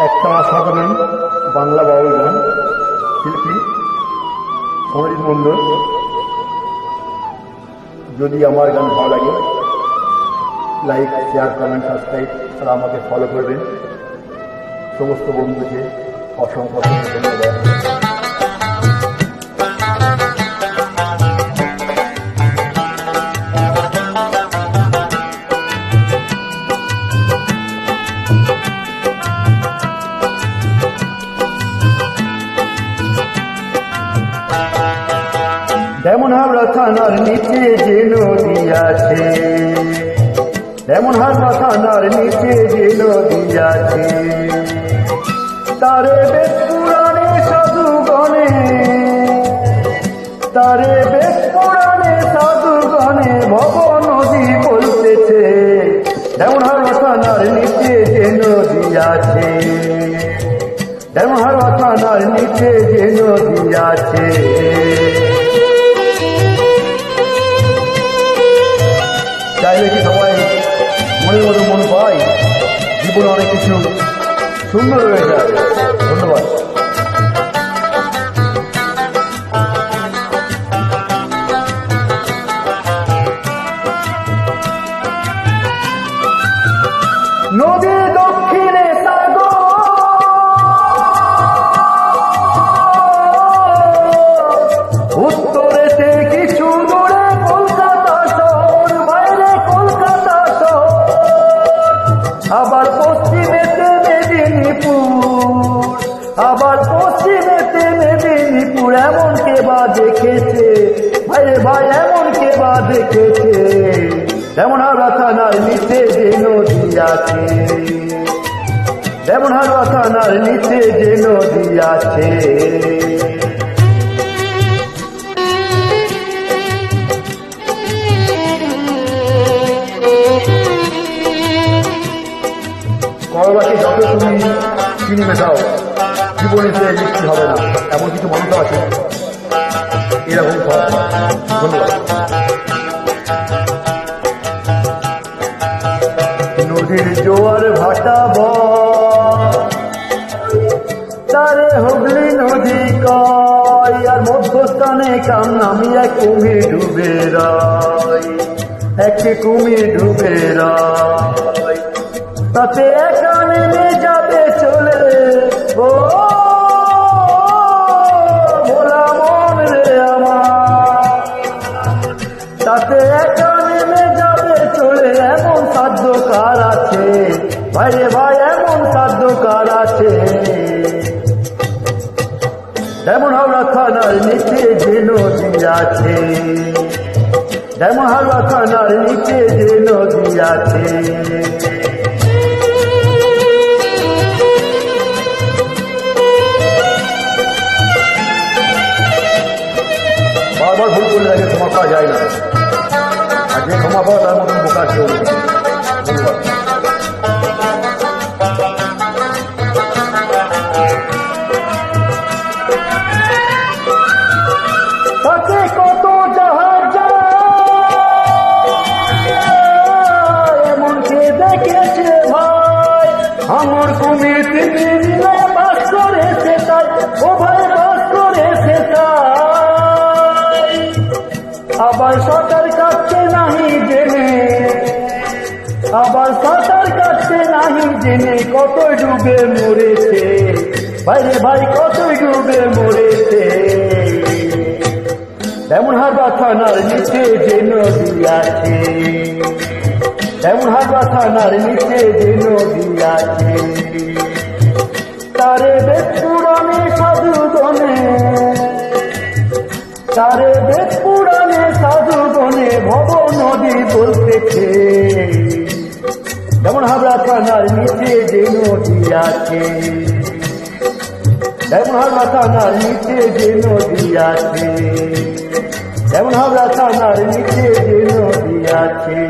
একটা অসাধারণ বাংলা বাউল গান শিল্পী সমরিত মণ্ডল। যদি আমার গান ভালো লাগে লাইক, শেয়ার, কমেন্ট, সাবস্ক্রাইব তারা আমাকে ফলো করবেন। সমস্ত বন্ধুকে অসংখ্য ধন্যবাদ। ডেমনহাবড়া থানার নিচে যে নদী আছে, ডেমনহাবড়া থানার নিচে যে নদী আছে, তারে বেশ পুরাণে সাধুগণে, তারে বেশ পুরাণে সাধুগণে ভব নদী বলতেছে। ডেমনহাবড়া থানার নিচে যে নদী আছে, ডেমনহাবড়া থানার নিচে যে নদী আছে। চাইলে কি সবাই মনের মতো মন পায়? জীবনে অনেক কিছু সুন্দর হয়ে যায়। ধন্যবাদ। নদী দক্ষিণে সাগর, উত্তরেতে কিছু দূরে কলকাতা শহর, বাইরে কলকাতা শহর, আবার পশ্চিমেতে মেদিনীপুর, আবার পশ্চিমেতে মেদিনীপুর। এমন কে বা দেখেছে ভাইরে ভাই, এমন কে বা দেখেছে? ডেমনহাবড়া থানার নিচে যে নদী আছে, ডেমনহাবড়া থানার নিচে যে নদী আছে। করবাকে যত তুমি চিনি মেশাও জীবনে সে মিষ্টি হবে না, এমন কিছু মানুষ আছে এরকম সব। ধন্যবাদ। নদীর জোয়ার ভাটা তারে হুগলি নদী কয়, আর মধ্যস্থানে কাম নামিয়া কুমির ডুবে রায়, এক কুমির ডুবে রায়, তাতে একা নেমে যাবে চলে। ও ভোলা মন রে আমার, তাতে একা নেমে যাবে চলে। এমন সাধ্য কার আছে ভাইরে ভাই, এমন সাধ্য কার আছে? ডেমনহাবড়া থানার নিচে যে নদী আছে, ডেমনহাবড়া থানার নিচে যে নদী আছে। বারবার ভুল করে লাগে, ক্ষমা পাওয়া যায় না, আর যে ক্ষমা পাওয়া তার মতন বোকা কেউ নেই। ধন্যবাদ। তাকে কত জাহাজ এমন কে দেখেছে ভাই, আমার কুমির তিনি বাস করেছে তাই, ও ভাই বাস করেছে তাই। আবার সাঁতার কাটতে নাহি জেনে, আবার সাঁতার কাটতে নাহি জেনে কতই ডুবে মরেছে ভাইরে ভাই, কতই ডুবে মরেছে। ডেমনহাবড়া থানার নিচে যে নদী আছে, ডেমনহাবড়া থানার নিচে যে নদী আছে, তারে বেশ পুরাণে সাধুগণে, তারে বেশ পুরাণে সাধুগণে ভব নদী বলতেছে। ডেমনহাবড়া থানার নিচে যে নদী আছে, ডেমনহাবড়া থানার নিচে যে নদী আছে, ডেমনহাবড়া থানার নিচে যে নদী আছে।